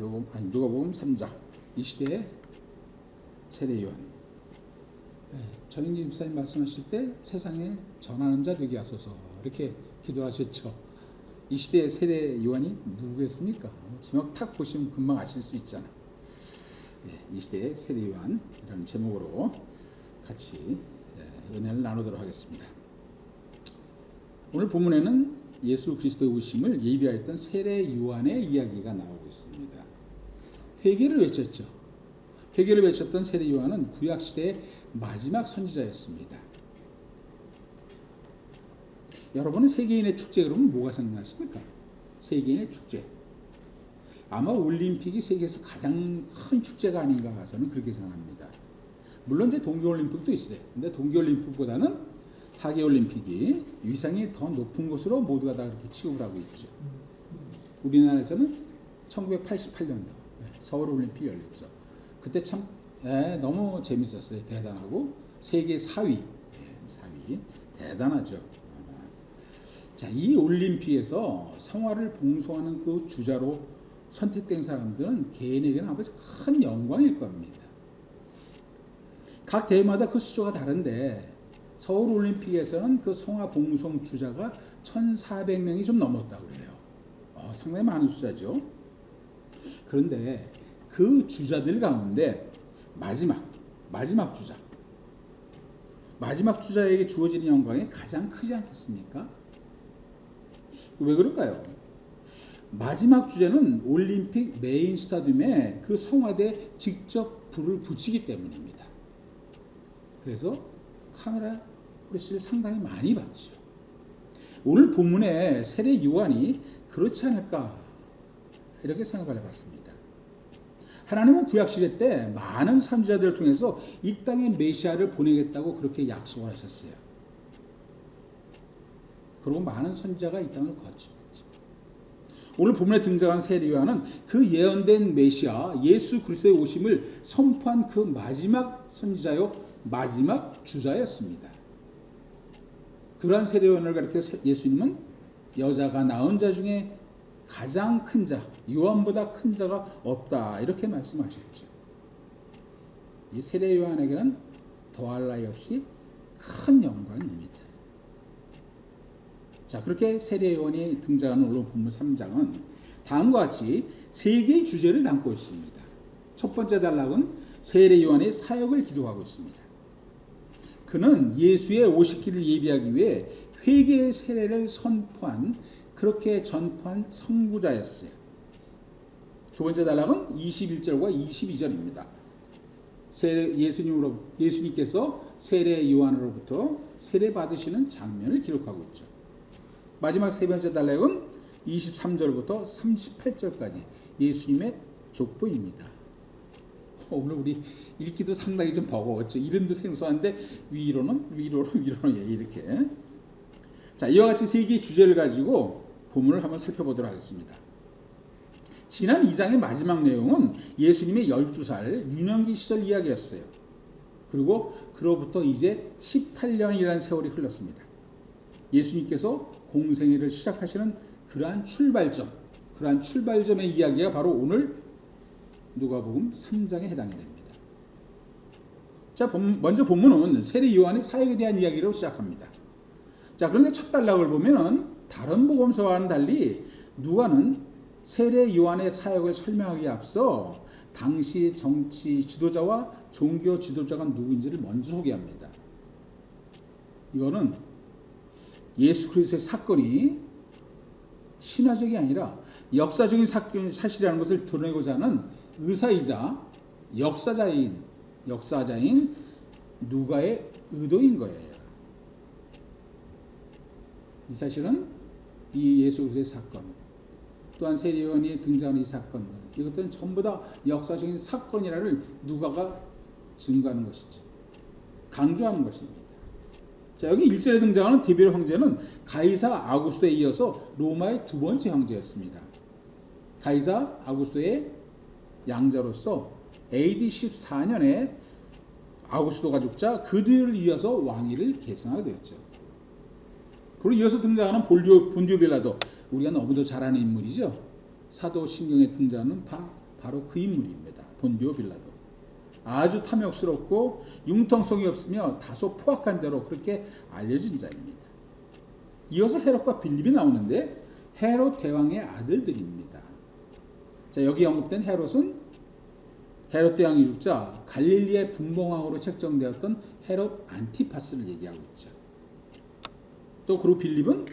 누가복음 3장 이 시대의 세례 요한. 정인지 목사님 말씀하실 때 세상에 전하는 자 되게 하소서 이렇게 기도하셨죠. 이 시대의 세례 요한이 누구겠습니까? 제목 탁 보시면 금방 아실 수 있잖아. 이 시대의 세례 요한이라는 제목으로 같이 은혜를 나누도록 하겠습니다. 오늘 본문에는 예수 그리스도의 오심을 예비하였던 세례 요한의 이야기가 나오고 있습니다. 회개를 외쳤죠. 회개를 외쳤던 세례 요한은 구약 시대의 마지막 선지자였습니다. 여러분은 세계인의 축제 그러면 뭐가 생각나십니까? 세계인의 축제. 아마 올림픽이 세계에서 가장 큰 축제가 아닌가 저는 그렇게 생각합니다. 물론 이제 동계올림픽도 있어요. 근데 동계올림픽보다는 하계올림픽이 위상이 더 높은 것으로 모두가 다 그렇게 취급을 하고 있죠. 우리나라에서는 1988년도 서울올림픽이 열렸죠. 그때 참 너무 재밌었어요. 대단하고 세계 4위 대단하죠. 자, 이 올림픽에서 성화를 봉송하는 그 주자로 선택된 사람들은 개인에게는 아주 큰 영광일 겁니다. 각 대회마다 그 수조가 다른데 서울올림픽에서는 그 성화 봉송 주자가 1,400명이 좀 넘었다고 그래요. 상당히 많은 숫자죠. 그런데 그 주자들 가운데 마지막 주자에게 주어지는 영광이 가장 크지 않겠습니까? 왜 그럴까요? 마지막 주자는 올림픽 메인 스타디움에 그 성화대에 직접 불을 붙이기 때문입니다. 그래서 카메라 프레시를 상당히 많이 받죠. 오늘 본문의 세례 요한이 그렇지 않을까 이렇게 생각을 해봤습니다. 하나님은 구약시대 때 많은 선지자들을 통해서 이 땅에 메시아를 보내겠다고 그렇게 약속을 하셨어요. 그리고 많은 선지자가 이 땅을 거쳤죠. 오늘 본문에 등장한 세례 요한은 그 예언된 메시아 예수 그리스도의 오심을 선포한 그 마지막 선지자요 마지막 주자였습니다. 그러한 세례 요한을 가리켜 예수님은 여자가 낳은 자 중에 가장 큰 자, 요한보다 큰 자가 없다 이렇게 말씀하셨죠. 이 세례 요한에게는 더할 나위 없이 큰 영광입니다. 자, 그렇게 세례 요한이 등장하는 오늘 본문 3장은 다음과 같이 세 개의 주제를 담고 있습니다. 첫 번째 단락은 세례 요한의 사역을 기록하고 있습니다. 그는 예수의 오시기를 예비하기 위해 회개의 세례를 그렇게 전파한 선구자였어요. 두 번째 단락은 21절과 22절입니다. 예수님께서 세례 요한으로부터 세례 받으시는 장면을 기록하고 있죠. 마지막 세 번째 단락은 23절부터 38절까지 예수님의 족보입니다. 오늘 우리 읽기도 상당히 좀 버거웠죠. 이름도 생소한데 위로는 이렇게. 자, 이와 같이 세 개의 주제를 가지고 본문을 한번 살펴보도록 하겠습니다. 지난 2장의 마지막 내용은 예수님의 12살 유년기 시절 이야기였어요. 그리고 그로부터 이제 18년이라는 세월이 흘렀습니다. 예수님께서 공생애를 시작하시는 그러한 출발점의 이야기가 바로 오늘 누가복음 3장에 해당이 됩니다. 자, 먼저 본문은 세례 요한의 사역에 대한 이야기로 시작합니다. 자, 그런데 첫 단락을 보면은 다른 복음서와는 달리 누가는 세례 요한의 사역을 설명하기에 앞서 당시 정치 지도자와 종교 지도자가 누구인지를 먼저 소개합니다. 이거는 예수 그리스도의 사건이 신화적이 아니라 역사적인 사실이라는 것을 드러내고자 하는 의사이자 역사자인 누가의 의도인 거예요. 이 사실은 이 예수 그리스도의 사건 또한 세례 요한이 등장하는 이 사건 이것들은 전부 다 역사적인 사건이라를 누가가 증거하는 것이죠. 강조하는 것입니다. 자, 여기 1절에 등장하는 디베르 황제는 가이사 아구스토에 이어서 로마의 두 번째 황제였습니다. 가이사 아구스토의 양자로서 AD 14년에 아구스토가 죽자 그 뒤를 이어서 왕위를 계승하게 되었죠. 그리고 이어서 등장하는 본디오 빌라도 우리가 너무도 잘 아는 인물이죠. 사도신경에 등장하는 바로 그 인물입니다. 본디오 빌라도. 아주 탐욕스럽고 융통성이 없으며 다소 포악한 자로 그렇게 알려진 자입니다. 이어서 헤롯과 빌립이 나오는데 헤롯 대왕의 아들들입니다. 자, 여기 언급된 헤롯은 헤롯 대왕이 죽자 갈릴리의 분봉왕으로 책정되었던 헤롯 안티파스를 얘기하고 있죠. 또 그리고 빌립은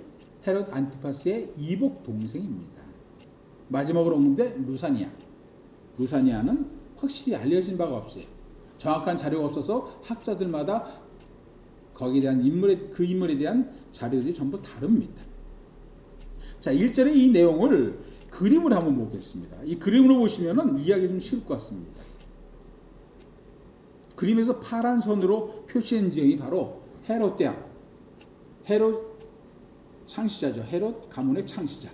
헤롯 안티파스의 이복 동생입니다. 마지막으로 언급된 루사니아. 루사니아는 확실히 알려진 바가 없어요. 정확한 자료가 없어서 학자들마다 거기에 대한 그 인물에 대한 자료들이 전부 다릅니다. 자, 1절의 이 내용을 그림을 한번 보겠습니다. 이 그림으로 보시면은 이해하기 좀 쉬울 것 같습니다. 그림에서 파란 선으로 표시된 지형이 바로 헤롯 대왕, 헤롯 창시자죠. 헤롯 가문의 창시자.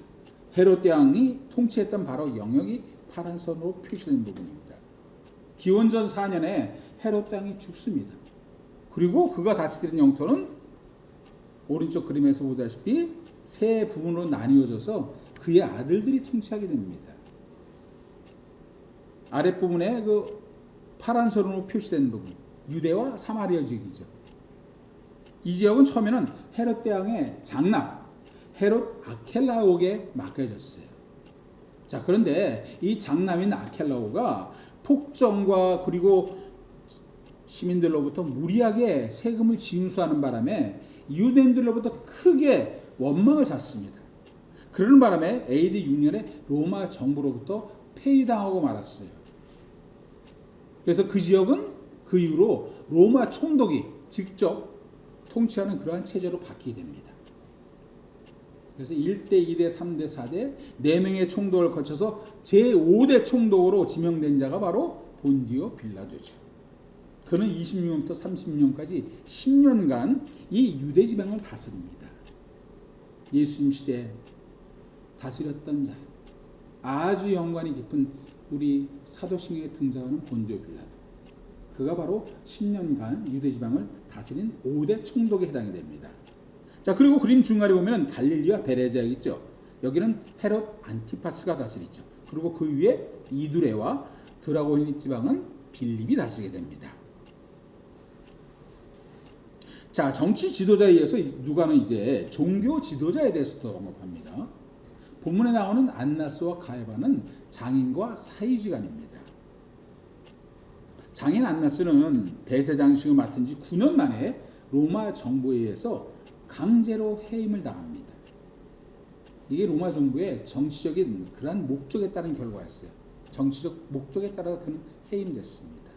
헤롯 대왕이 통치했던 바로 영역이 파란 선으로 표시된 부분입니다. 기원전 4년에 헤롯 대왕이 죽습니다. 그리고 그가 다스리는 영토는 오른쪽 그림에서 보다시피 세 부분으로 나뉘어져서 그의 아들들이 통치하게 됩니다. 아랫부분에 그 파란 선으로 표시된 부분, 유대와 사마리아 지역이죠. 이 지역은 처음에는 헤롯 대왕의 장남 헤롯 아켈라오에게 맡겨졌어요. 자, 그런데 이 장남인 아켈라오가 폭정과 그리고 시민들로부터 무리하게 세금을 징수하는 바람에 유대인들로부터 크게 원망을 샀습니다. 그러는 바람에 AD 6년에 로마 정부로부터 폐위당하고 말았어요. 그래서 그 지역은 그 이후로 로마 총독이 직접 통치하는 그러한 체제로 바뀌게 됩니다. 그래서 1대, 2대, 3대, 4대 4명의 총독을 거쳐서 제5대 총독으로 지명된 자가 바로 본디오 빌라도죠. 그는 26년부터 30년까지 10년간 이 유대 지방을 다스립니다. 예수님 시대에 다스렸던 자, 아주 연관이 깊은 우리 사도신경에 등장하는 본디오 빌라도. 그가 바로 10년간 유대 지방을 다스린 5대 총독에 해당이 됩니다. 자, 그리고 그림 중간에 보면 갈릴리와 베레지아 있죠. 여기는 헤롯 안티파스가 다스리죠. 그리고 그 위에 이두레와 드라고니 지방은 빌립이 다스리게 됩니다. 자, 정치 지도자에 의해서 누가는 이제 종교 지도자에 대해서도 언급합니다. 본문에 나오는 안나스와 가야바는 장인과 사위지간입니다. 장인 안나스는 대제장식을 맡은 지 9년 만에 로마 정부에 의해서 강제로 해임을 당합니다. 이게 로마 정부의 정치적인 그러한 목적에 따른 결과였어요. 정치적 목적에 따라 그는 해임됐습니다.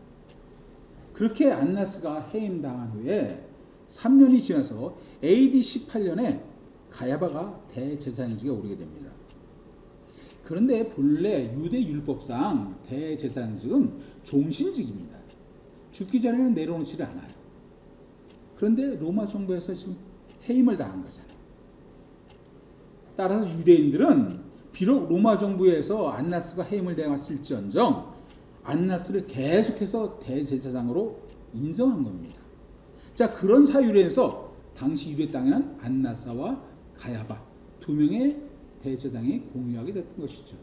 그렇게 안나스가 해임당한 후에 3년이 지나서 AD 18년에 가야바가 대제사장직에 오르게 됩니다. 그런데 본래 유대 율법상 대제사장직은 종신직입니다. 죽기 전에는 내려놓지를 않아요. 그런데 로마 정부에서 지금 해임을 당한 거잖아요. 따라서 유대인들은 비록 로마 정부에서 안나스가 해임을 당했을지언정 안나스를 계속해서 대제사장으로 인정한 겁니다. 자, 그런 사유로 해서 당시 유대 땅에는 안나사와 가야바 두 명의 대제사장이 공유하게 됐던 것이죠.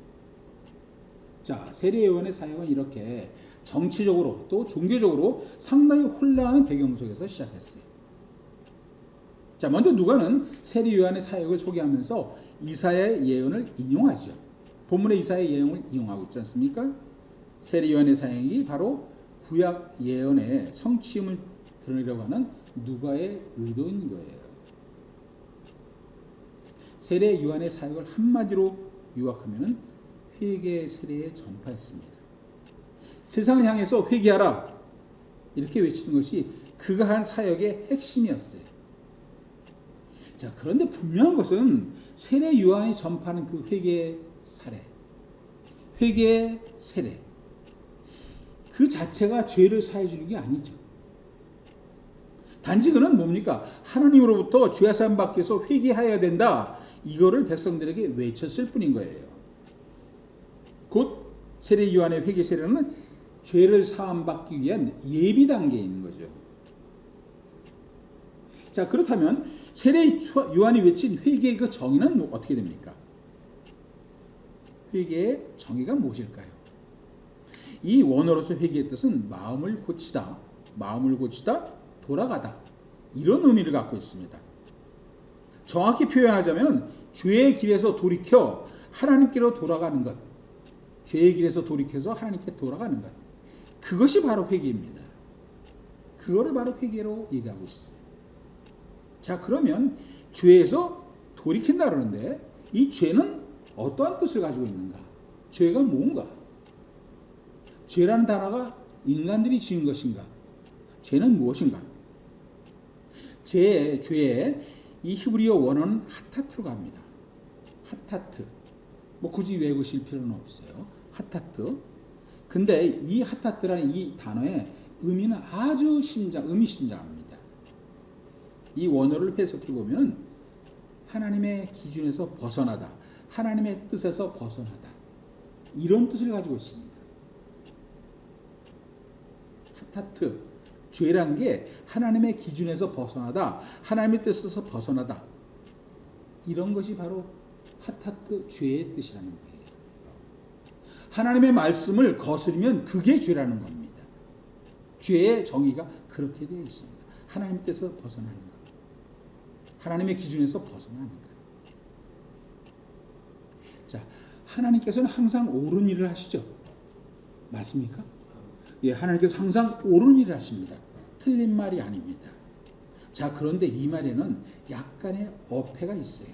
자, 세례요한의 사역은 이렇게 정치적으로 또 종교적으로 상당히 혼란한 배경 속에서 시작했어요. 자, 먼저 누가는 세례요한의 사역을 소개하면서 이사야의 예언을 인용하죠. 본문의 이사야의 예언을 인용하고 있지 않습니까? 세례요한의 사역이 바로 구약 예언의 성취음을 드러내려고 하는 누가의 의도인 거예요. 세례 요한의 사역을 한마디로 요약하면 회개 세례의 전파였습니다. 세상을 향해서 회개하라 이렇게 외치는 것이 그가 한 사역의 핵심이었어요. 자, 그런데 분명한 것은 세례 요한이 전파하는 그 회개 사례, 회개 세례 그 자체가 죄를 사해 주는 게 아니죠. 단지 그는 뭡니까? 하나님으로부터 죄사함 받기 위해서 회개해야 된다. 이거를 백성들에게 외쳤을 뿐인 거예요. 곧 세례 요한의 회개 세례는 죄를 사함 받기 위한 예비 단계에 있는 거죠. 자, 그렇다면 세례 요한이 외친 회개의 그 정의는 어떻게 됩니까? 회개의 정의가 무엇일까요? 이 원어로서 회개의 뜻은 마음을 고치다, 돌아가다, 이런 의미를 갖고 있습니다. 정확히 표현하자면 죄의 길에서 돌이켜 하나님께로 돌아가는 것, 죄의 길에서 돌이켜서 하나님께 돌아가는 것, 그것이 바로 회개입니다. 그거를 바로 회개로 얘기하고 있어요. 자, 그러면 죄에서 돌이킨다 그러는데 이 죄는 어떠한 뜻을 가지고 있는가? 죄가 뭔가? 죄라는 단어가 인간들이 지은 것인가? 죄는 무엇인가? 죄의 이 히브리어 원어는 하타트로 갑니다. 하타트. 뭐 굳이 외우실 필요는 없어요. 하타트. 근데 이 하타트라는 이 단어의 의미는 아주 의미심장합니다. 이 원어를 해석해 보면 하나님의 기준에서 벗어나다, 하나님의 뜻에서 벗어나다, 이런 뜻을 가지고 있습니다. 하타트, 죄란 게 하나님의 기준에서 벗어나다, 하나님의 뜻에서 벗어나다, 이런 것이 바로 하타트, 죄의 뜻이라는 거예요. 하나님의 말씀을 거스르면 그게 죄라는 겁니다. 죄의 정의가 그렇게 되어 있습니다. 하나님 뜻에서 벗어나는 것, 하나님의 기준에서 벗어나는 것. 자, 하나님께서는 항상 옳은 일을 하시죠. 맞습니까? 예, 하나님께서 항상 옳은 일을 하십니다. 틀린 말이 아닙니다. 자, 그런데 이 말에는 약간의 어폐가 있어요.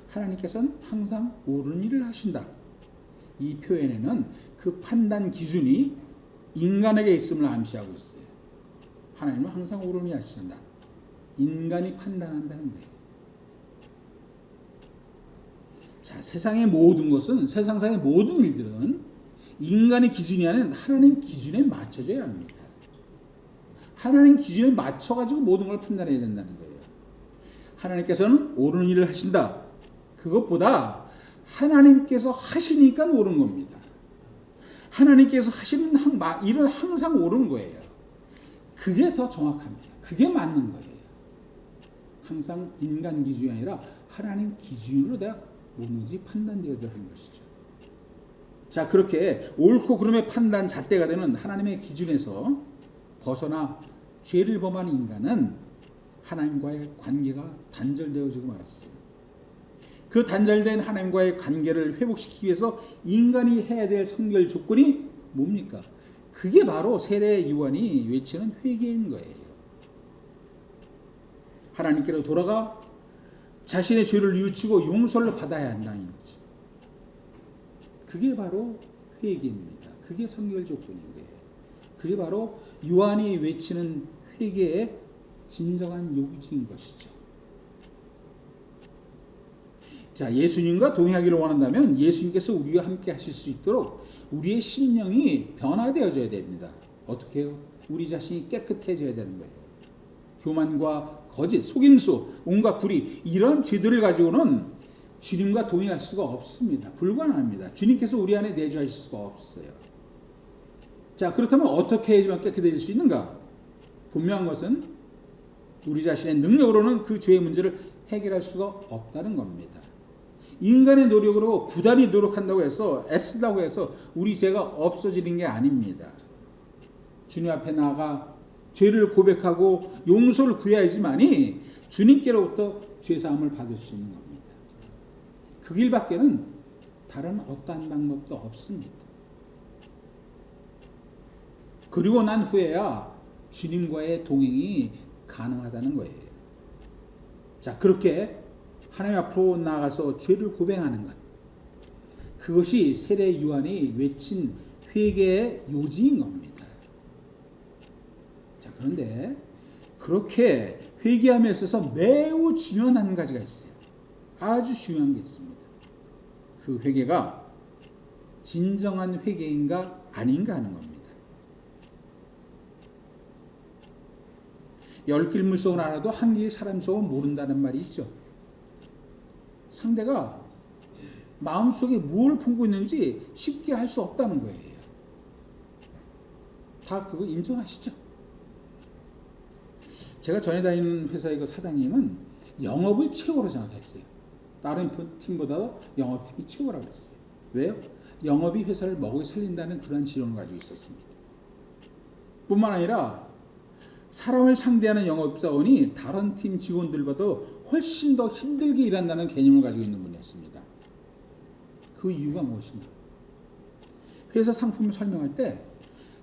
하나님께서는 항상 옳은 일을 하신다. 이 표현에는 그 판단 기준이 인간에게 있음을 암시하고 있어요. 하나님은 항상 옳은 일을 하신다. 인간이 판단한다는 거예요. 자, 세상의 모든 것은, 세상상의 모든 일들은 인간의 기준이 아닌 하나님 기준에 맞춰져야 합니다. 하나님 기준에 맞춰가지고 모든 걸 판단해야 된다는 거예요. 하나님께서는 옳은 일을 하신다. 그것보다 하나님께서 하시니까 옳은 겁니다. 하나님께서 하시는 일은 항상 옳은 거예요. 그게 더 정확합니다. 그게 맞는 거예요. 항상 인간 기준이 아니라 하나님 기준으로 내가 오는지 판단되어야 하는 것이죠. 자, 그렇게 옳고 그름의 판단 잣대가 되는 하나님의 기준에서 벗어나 죄를 범한 인간은 하나님과의 관계가 단절되어지고 말았어요. 그 단절된 하나님과의 관계를 회복시키기 위해서 인간이 해야 될 선결 조건이 뭡니까? 그게 바로 세례 요한이 외치는 회개인 거예요. 하나님께로 돌아가 자신의 죄를 뉘우치고 용서를 받아야 한다는 거죠. 그게 바로 회개입니다. 그게 선결 조건인 거예요. 그게 바로 요한이 외치는 회개의 진정한 요구지인 것이죠. 자, 예수님과 동행하기를 원한다면 예수님께서 우리와 함께 하실 수 있도록 우리의 심령이 변화되어져야 됩니다. 어떻게 해요? 우리 자신이 깨끗해져야 되는 거예요. 교만과 거짓, 속임수, 온갖 불의, 이런 죄들을 가지고는 주님과 동행할 수가 없습니다. 불가능합니다. 주님께서 우리 안에 내주하실 수가 없어요. 자, 그렇다면 어떻게 해야지만 깨끗해질 수 있는가? 분명한 것은 우리 자신의 능력으로는 그 죄의 문제를 해결할 수가 없다는 겁니다. 인간의 노력으로 부단히 노력한다고 해서, 애쓴다고 해서 우리 죄가 없어지는 게 아닙니다. 주님 앞에 나아가 죄를 고백하고 용서를 구해야지만이 주님께로부터 죄사함을 받을 수 있는 겁니다. 그 길밖에는 다른 어떠한 방법도 없습니다. 그리고 난 후에야 주님과의 동행이 가능하다는 거예요. 자, 그렇게 하나님 앞으로 나아가서 죄를 고백하는 것, 그것이 세례 요한이 외친 회개의 요지인 겁니다. 자, 그런데 그렇게 회개함에 있어서 매우 중요한 한 가지가 있어요. 아주 중요한 게 있습니다. 그 회개가 진정한 회개인가 아닌가 하는 겁니다. 열 길 물속은 알아도 한 길 사람 속은 모른다는 말이 있죠. 상대가 마음속에 무엇을 품고 있는지 쉽게 할 수 없다는 거예요. 다 그거 인정하시죠? 제가 전에 다니는 회사의 그 사장님은 영업을 최고로 생각했어요. 다른 팀보다 영업팀이 최고라고 그랬어요. 왜요? 영업이 회사를 먹여 살린다는 그런 지론을 가지고 있었습니다. 뿐만 아니라 사람을 상대하는 영업사원이 다른 팀 직원들보다 훨씬 더 힘들게 일한다는 개념을 가지고 있는 분이었습니다. 그 이유가 무엇인가? 회사 상품을 설명할 때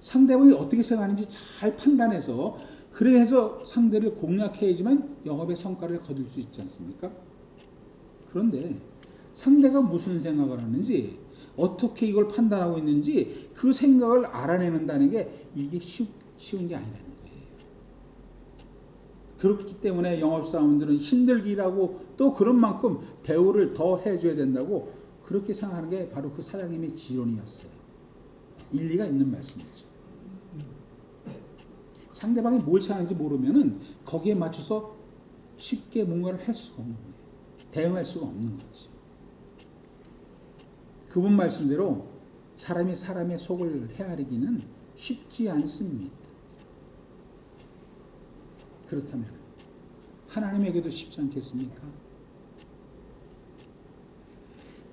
상대방이 어떻게 생각하는지 잘 판단해서 그래서 상대를 공략해야지만 영업의 성과를 거둘 수 있지 않습니까? 그런데 상대가 무슨 생각을 하는지 어떻게 이걸 판단하고 있는지 그 생각을 알아내는다는 게 이게 쉬운 게 아니라는 거예요. 그렇기 때문에 영업사원들은 힘들게 일하고 또 그런 만큼 대우를 더 해줘야 된다고 그렇게 생각하는 게 바로 그 사장님의 지론이었어요. 일리가 있는 말씀이죠. 상대방이 뭘 생각하는지 모르면은 거기에 맞춰서 쉽게 뭔가를 할 수가 없는 거예요. 대응할 수가 없는 거죠. 그분 말씀대로 사람이 사람의 속을 헤아리기는 쉽지 않습니다. 그렇다면 하나님에게도 쉽지 않겠습니까?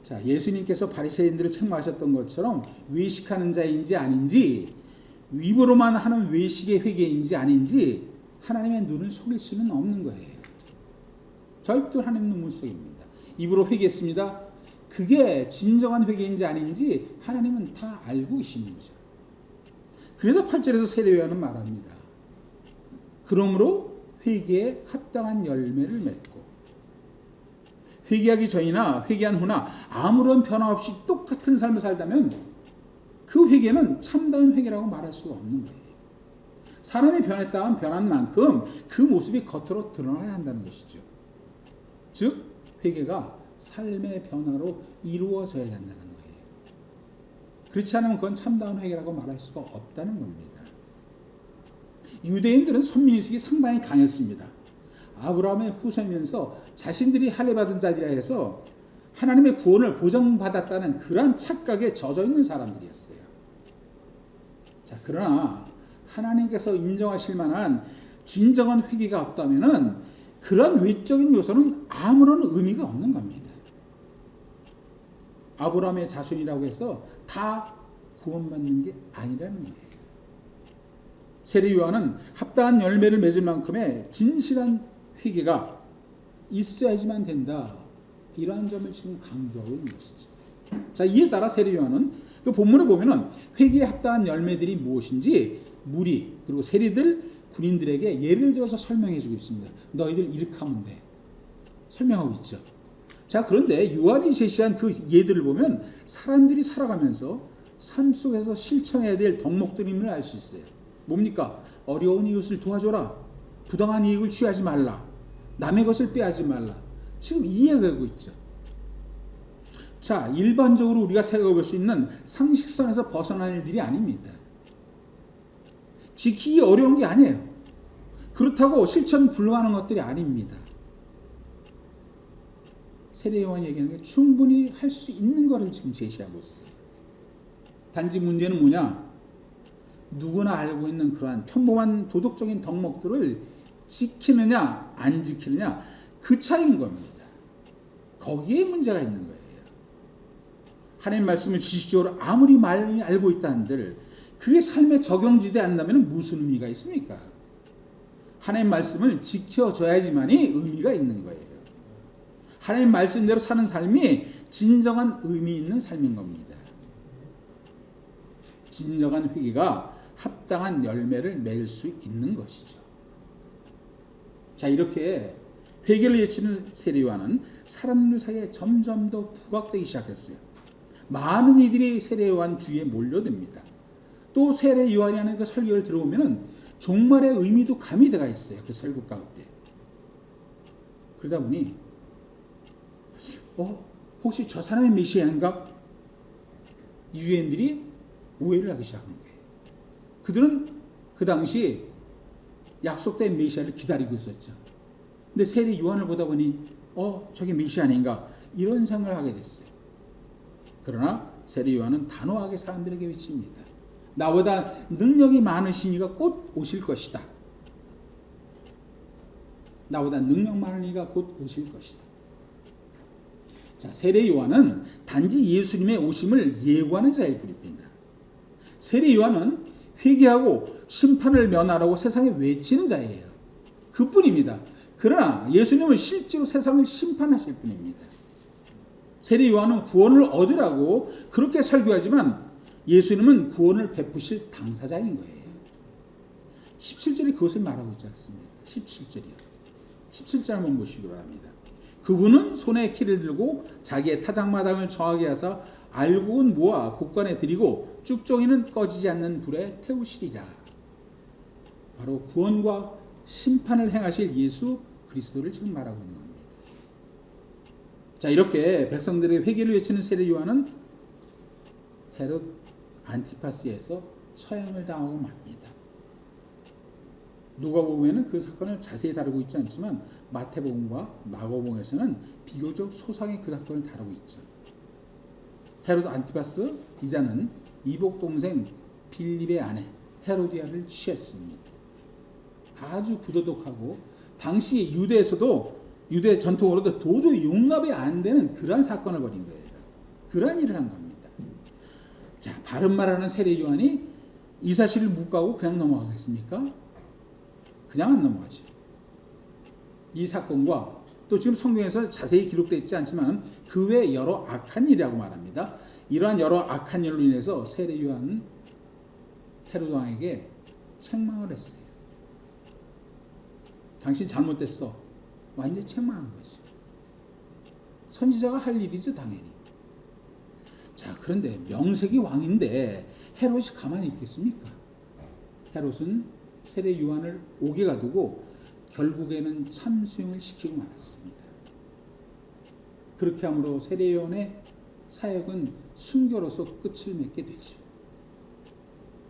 자, 예수님께서 바리새인들을 책망하셨던 것처럼 외식하는 자인지 아닌지, 입으로만 하는 외식의 회개인지 아닌지 하나님의 눈을 속일 수는 없는 거예요. 절대 하나님 눈 못 속입니다. 입으로 회개했습니다. 그게 진정한 회개인지 아닌지 하나님은 다 알고 계시는 거죠. 그래서 8절에서 세례요한은 말합니다. 그러므로 회개에 합당한 열매를 맺고, 회개하기 전이나 회개한 후나 아무런 변화 없이 똑같은 삶을 살다면 그 회개는 참다운 회개라고 말할 수가 없는 거예요. 사람이 변했다면 변한 만큼 그 모습이 겉으로 드러나야 한다는 것이죠. 즉 회개가 삶의 변화로 이루어져야 된다는 거예요. 그렇지 않으면 그건 참다운 회개라고 말할 수가 없다는 겁니다. 유대인들은 선민의식이 상당히 강했습니다. 아브라함의 후손이면서 자신들이 할례받은 자들이라 해서 하나님의 구원을 보장받았다는 그런 착각에 젖어 있는 사람들이었어요. 자, 그러나 하나님께서 인정하실 만한 진정한 회개가 없다면은 그런 외적인 요소는 아무런 의미가 없는 겁니다. 아브라함의 자손이라고 해서 다 구원받는 게 아니라는 거예요. 세례 요한은 합당한 열매를 맺을 만큼의 진실한 회개가 있어야지만 된다. 이러한 점을 지금 강조하고 있는 것이죠. 자, 이에 따라 세례 요한은 그 본문에 보면은 회개에 합당한 열매들이 무엇인지 무리 그리고 세리들 군인들에게 예를 들어서 설명해 주고 있습니다. 너희들 이렇게 하면 돼. 설명하고 있죠. 자, 그런데 요한이 제시한 그 예들을 보면 사람들이 살아가면서 삶 속에서 실천해야 될 덕목들임을 알 수 있어요. 뭡니까? 어려운 이웃을 도와줘라. 부당한 이익을 취하지 말라. 남의 것을 빼앗지 말라. 지금 이해하고 있죠. 자, 일반적으로 우리가 생각해 볼 수 있는 상식선에서 벗어난 일들이 아닙니다. 지키기 어려운 게 아니에요. 그렇다고 실천 불가능한 것들이 아닙니다. 세례 요한이 얘기하는 게 충분히 할 수 있는 것을 지금 제시하고 있어요. 단지 문제는 뭐냐? 누구나 알고 있는 그러한 평범한 도덕적인 덕목들을 지키느냐 안 지키느냐 그 차이인 겁니다. 거기에 문제가 있는 거예요. 하나님 말씀을 지식적으로 아무리 많이 알고 있다 한들 그게 삶에 적용지대 않다면 무슨 의미가 있습니까? 하나님 말씀을 지켜줘야지만이 의미가 있는 거예요. 하나님 말씀대로 사는 삶이 진정한 의미 있는 삶인 겁니다. 진정한 회개가 합당한 열매를 맺을 수 있는 것이죠. 자, 이렇게 회개를 외치는 세례 요한은 사람들 사이에 점점 더 부각되기 시작했어요. 많은 이들이 세례 요한 주위에 몰려듭니다. 또 세례 요한이 하는 그 설교를 들어보면은 종말의 의미도 가미되어 있어요. 그 설교 가운데. 그러다 보니 혹시 저 사람이 메시아인가? 유대인들이 오해를 하기 시작한 거예요. 그들은 그 당시 약속된 메시아를 기다리고 있었죠. 근데 세례 요한을 보다 보니 저게 메시아 아닌가? 이런 생각을 하게 됐어요. 그러나 세례 요한은 단호하게 사람들에게 외칩니다. 나보다 능력이 많으신 이가 곧 오실 것이다. 나보다 능력 많은 이가 곧 오실 것이다. 자, 세례 요한은 단지 예수님의 오심을 예고하는 자일 뿐입니다. 세례 요한은 회개하고 심판을 면하라고 세상에 외치는 자예요. 그뿐입니다. 그러나 예수님은 실제로 세상을 심판하실 분입니다. 세례 요한은 구원을 얻으라고 그렇게 설교하지만 예수님은 구원을 베푸실 당사자인 거예요. 17절이 그것을 말하고 있지 않습니까? 17절이요. 17절 한번 보시기 바랍니다. 그분은 손에 키를 들고 자기의 타작마당을 정하게 하사 알곡은 모아 곳간에 들이고 쭉종이는 꺼지지 않는 불에 태우시리라. 바로 구원과 심판을 행하실 예수 그리스도를 지금 말하고 있는 겁니다. 자, 이렇게 백성들의 회개를 외치는 세례 요한은 헤롯 안티파스에서 처형을 당하고 맙니다. 누가복음에는 그 사건을 자세히 다루고 있지 않지만 마태복음과 마가복음에서는 비교적 소상히 그 사건을 다루고 있죠. 헤롯 안티파스 이자는 이복 동생 빌립의 아내 헤로디아를 취했습니다. 아주 부도덕하고 당시 유대에서도 유대 전통으로도 도저히 용납이 안 되는 그러한 사건을 벌인 거예요. 그러한 일을 한 겁니다. 자, 바른 말하는 세례 요한이 이 사실을 묵과하고 그냥 넘어가겠습니까? 그냥 안 넘어가죠. 이 사건과 또 지금 성경에서 자세히 기록되어 있지 않지만 그 외 여러 악한 일이라고 말합니다. 이러한 여러 악한 일로 인해서 세례 요한은 헤롯 왕에게 책망을 했어요. 당신 잘못됐어. 완전히 책망한 거죠. 선지자가 할 일이죠, 당연히. 자, 그런데 명색이 왕인데 헤롯이 가만히 있겠습니까? 헤롯은 세례 요한을 옥에 가두고 결국에는 참수형을 시키고 말았습니다. 그렇게 함으로 세례 요한의 사역은 순교로서 끝을 맺게 되죠.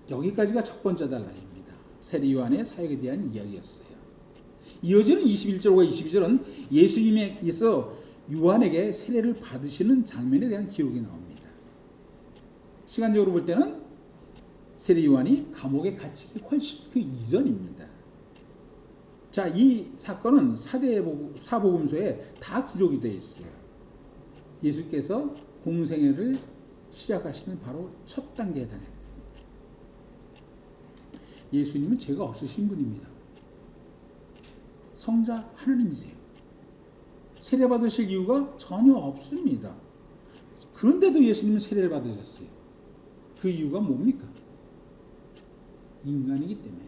여기까지가 첫 번째 단락입니다. 세례 요한의 사역에 대한 이야기였어요. 이어지는 21절과 22절은 예수님께서 요한에게 세례를 받으시는 장면에 대한 기록이 나옵니다. 시간적으로 볼 때는 세례 요한이 감옥에 갇히기 훨씬 그 이전입니다. 자, 이 사건은 사복음서에 다 기록이 되어 있어요. 예수께서 공생애를 시작하시는 바로 첫 단계에 해당합니다. 예수님은 죄가 없으신 분입니다. 성자 하나님이세요. 세례 받으실 이유가 전혀 없습니다. 그런데도 예수님은 세례를 받으셨어요. 그 이유가 뭡니까? 인간이기 때문에.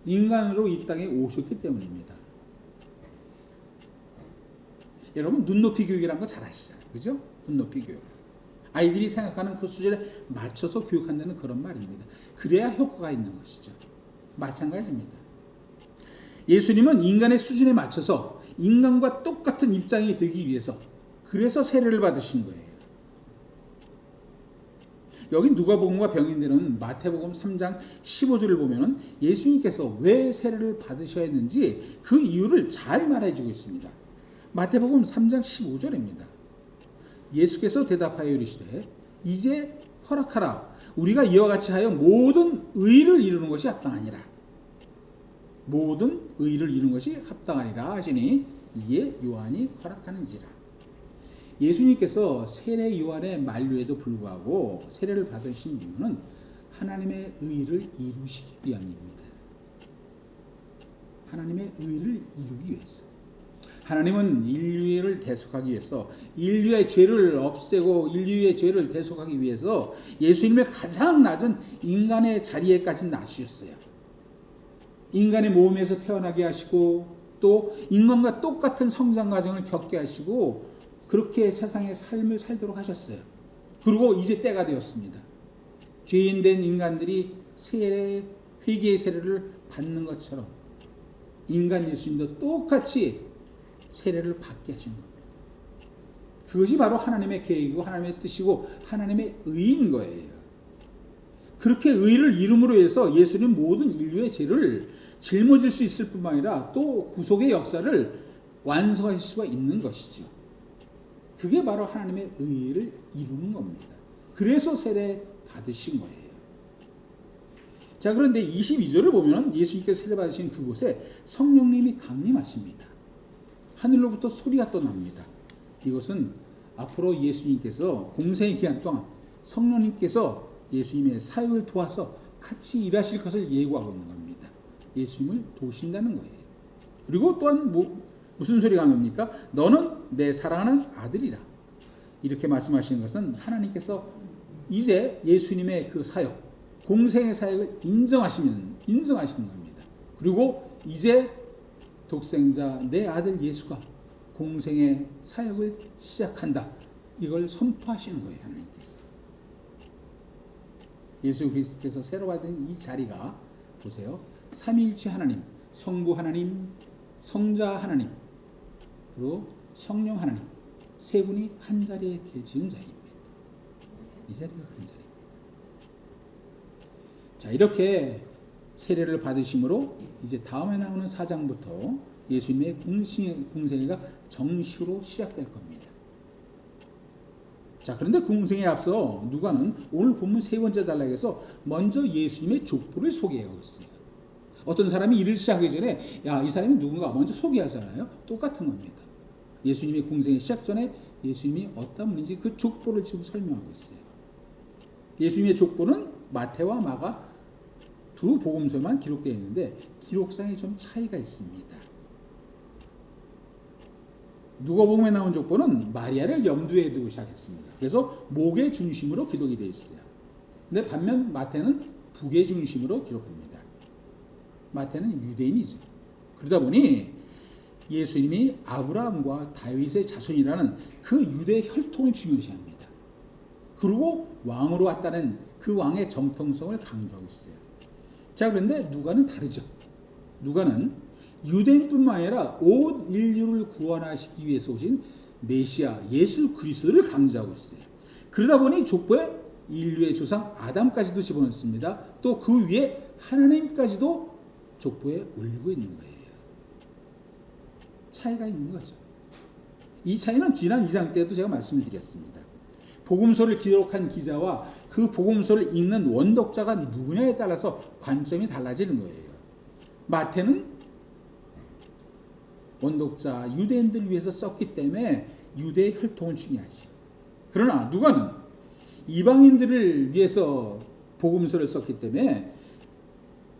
인간으로 이 땅에 오셨기 때문입니다. 여러분, 눈높이 교육이라는 거 잘 아시잖아요. 그죠? 눈높이 교육. 아이들이 생각하는 그 수준에 맞춰서 교육한다는 그런 말입니다. 그래야 효과가 있는 것이죠. 마찬가지입니다. 예수님은 인간의 수준에 맞춰서 인간과 똑같은 입장이 되기 위해서 그래서 세례를 받으신 거예요. 여기 누가복음과 병인들은 마태복음 3장 15절을 보면 예수님께서 왜 세례를 받으셔야 했는지 그 이유를 잘 말해주고 있습니다. 마태복음 3장 15절입니다. 예수께서 대답하여 이르시되 이제 허락하라. 우리가 이와 같이 하여 모든 의를 이루는 것이 합당하니라. 모든 의를 이루는 것이 합당하니라 하시니 이에 요한이 허락하는지라. 예수님께서 세례 요한의 만류에도 불구하고 세례를 받으신 이유는 하나님의 의를 이루시기 위함입니다. 하나님의 의를 이루기 위해서. 하나님은 인류를 대속하기 위해서, 인류의 죄를 없애고 인류의 죄를 대속하기 위해서 예수님의 가장 낮은 인간의 자리에까지 낮추셨어요. 인간의 몸에서 태어나게 하시고 또 인간과 똑같은 성장 과정을 겪게 하시고 그렇게 세상의 삶을 살도록 하셨어요. 그리고 이제 때가 되었습니다. 죄인된 인간들이 회개의 세례를 받는 것처럼 인간 예수님도 똑같이 세례를 받게 하신 겁니다. 그것이 바로 하나님의 계획이고 하나님의 뜻이고 하나님의 의인 거예요. 그렇게 의를 이룸으로 해서 예수님 모든 인류의 죄를 짊어질 수 있을 뿐만 아니라 또 구속의 역사를 완성하실 수가 있는 것이죠. 그게 바로 하나님의 의를 이루는 겁니다. 그래서 세례 받으신 거예요. 자, 그런데 22절을 보면 예수님께서 세례 받으신 그곳에 성령님이 강림하십니다. 하늘로부터 소리가 또 납니다. 이것은 앞으로 예수님께서 공생의 기간 동안 성령님께서 예수님의 사역을 도와서 같이 일하실 것을 예고하고 있는 겁니다. 예수님을 도우신다는 거예요. 그리고 또한 무슨 소리가 나옵니까? 너는 내 사랑하는 아들이라. 이렇게 말씀하시는 것은 하나님께서 이제 예수님의 그 사역, 공생의 사역을 인정하시는 겁니다. 그리고 이제 독생자 내 아들 예수가 공생의 사역을 시작한다. 이걸 선포하시는 거예요. 하나님께서. 예수 그리스도께서 새로 받은 이 자리가 보세요. 삼위일체 하나님, 성부 하나님, 성자 하나님, 그리고 성령 하나님 세 분이 한 자리에 계시는 자리입니다. 이 자리가 그런 자리입니다. 자, 이렇게 세례를 받으심으로 이제 다음에 나오는 4장부터 예수님의 공생애가 정식으로 시작될 겁니다. 자, 그런데 공생에 앞서 누가는 오늘 본문 세 번째 단락에서 먼저 예수님의 족보를 소개하고 있어요. 어떤 사람이 일을 시작하기 전에 이 사람이 누군가 먼저 소개하잖아요. 똑같은 겁니다. 예수님의 공생의 시작 전에 예수님이 어떤 분인지 그 족보를 지금 설명하고 있어요. 예수님의 족보는 마태와 마가 두 복음서만 기록되어 있는데 기록상에 좀 차이가 있습니다. 누가복음에 나온 족보는 마리아를 염두에 두고 시작했습니다. 그래서 목의 중심으로 기록이 되어 있어요. 근데 반면 마태는 북의 중심으로 기록합니다. 마태는 유대인이죠. 그러다 보니 예수님이 아브라함과 다윗의 자손이라는 그 유대 혈통을 중요시합니다. 그리고 왕으로 왔다는 그 왕의 정통성을 강조하고 있어요. 자, 그런데 누가는 다르죠. 누가는 유대인뿐만 아니라 온 인류를 구원하시기 위해서 오신 메시아 예수 그리스도를 강조하고 있어요. 그러다 보니 족보에 인류의 조상 아담까지도 집어넣습니다. 또 그 위에 하나님까지도 족보에 올리고 있는 거예요. 차이가 있는 거죠. 이 차이는 지난 2장 때도 제가 말씀을 드렸습니다. 복음서를 기록한 기자와 그 복음서를 읽는 원독자가 누구냐에 따라서 관점이 달라지는 거예요. 마태는 원독자 유대인들을 위해서 썼기 때문에 유대의 혈통을 중요하지. 그러나 누가는 이방인들을 위해서 복음서를 썼기 때문에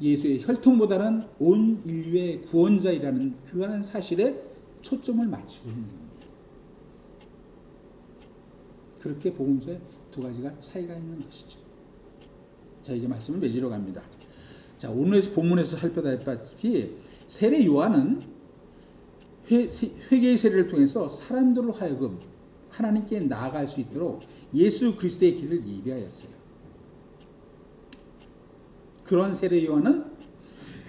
예수의 혈통보다는 온 인류의 구원자이라는 그거는 사실에 초점을 맞추고 있는 겁니다. 그렇게 복음서에 두 가지가 차이가 있는 것이죠. 자, 이제 말씀을 맺으러 갑니다. 자, 오늘 본문에서 살펴봤다시피 세례 요한은 회개의 세례를 통해서 사람들로 하여금 하나님께 나아갈 수 있도록 예수 그리스도의 길을 예비하였어요. 그런 세례 요한은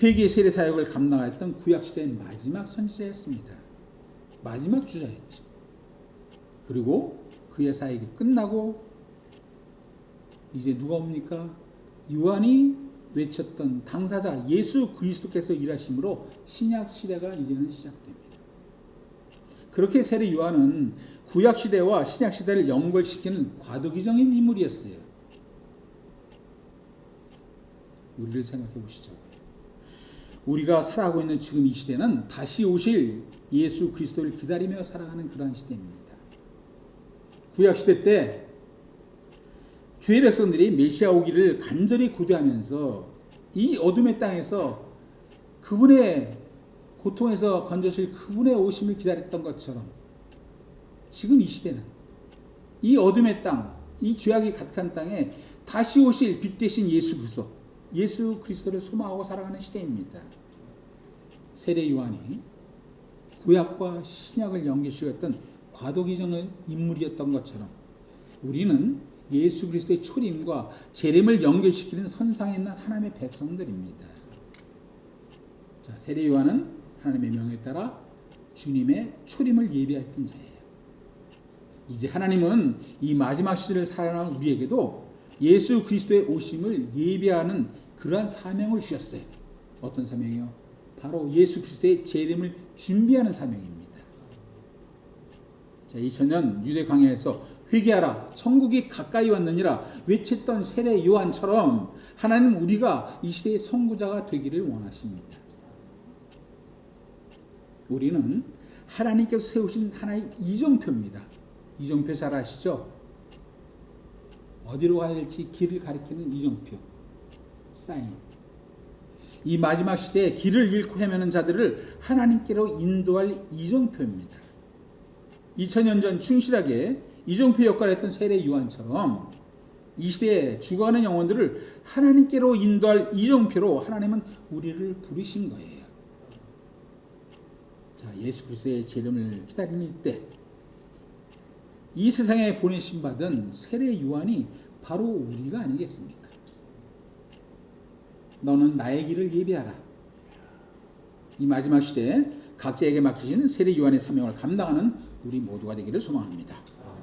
회개의 세례 사역을 감당했던 구약시대의 마지막 선지자였습니다. 마지막 주자였죠. 그리고 그의 사역이 끝나고 이제 누가 옵니까? 요한이 외쳤던 당사자 예수 그리스도께서 일하심으로 신약 시대가 이제는 시작됩니다. 그렇게 세례 요한은 구약 시대와 신약 시대를 연결시키는 과도기적인 인물이었어요. 우리를 생각해 보시죠. 우리가 살아가고 있는 지금 이 시대는 다시 오실 예수 그리스도를 기다리며 살아가는 그러한 시대입니다. 구약 시대 때 주의 백성들이 메시아 오기를 간절히 고대하면서 이 어둠의 땅에서 그분의 고통에서 건져실 그분의 오심을 기다렸던 것처럼 지금 이 시대는 이 어둠의 땅, 이 죄악이 가득한 땅에 다시 오실 빛 대신 예수 그리스도를 소망하고 살아가는 시대입니다. 세례 요한이 구약과 신약을 연결시켰던 과도기적인 인물이었던 것처럼 우리는 예수 그리스도의 초림과 재림을 연결시키는 선상에 있는 하나님의 백성들입니다. 자, 세례 요한은 하나님의 명에 따라 주님의 초림을 예비했던 자예요. 이제 하나님은 이 마지막 시대를 살아가는 우리에게도 예수 그리스도의 오심을 예비하는 그러한 사명을 주셨어요. 어떤 사명이요? 바로 예수 그리스도의 재림을 준비하는 사명입니다. 자, 2000년 유대 광야에서 회개하라 천국이 가까이 왔느니라 외쳤던 세례 요한처럼 하나님은 우리가 이 시대의 선구자가 되기를 원하십니다. 우리는 하나님께서 세우신 하나의 이정표입니다. 이정표 잘 아시죠? 어디로 가야 될지 길을 가리키는 이정표, 사인. 이 마지막 시대에 길을 잃고 헤매는 자들을 하나님께로 인도할 이정표입니다. 2000년 전 충실하게 이정표 역할을 했던 세례 요한처럼 이 시대에 죽어가는 영혼들을 하나님께로 인도할 이정표로 하나님은 우리를 부르신 거예요. 자, 예수 그리스도의 재림을 기다리는 때 이 세상에 보내심 받은 세례 요한이 바로 우리가 아니겠습니까? 너는 나의 길을 예비하라. 이 마지막 시대에 각자에게 맡기신 세례 요한의 사명을 감당하는 우리 모두가 되기를 소망합니다.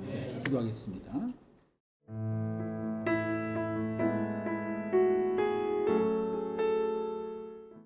네, 기도하겠습니다.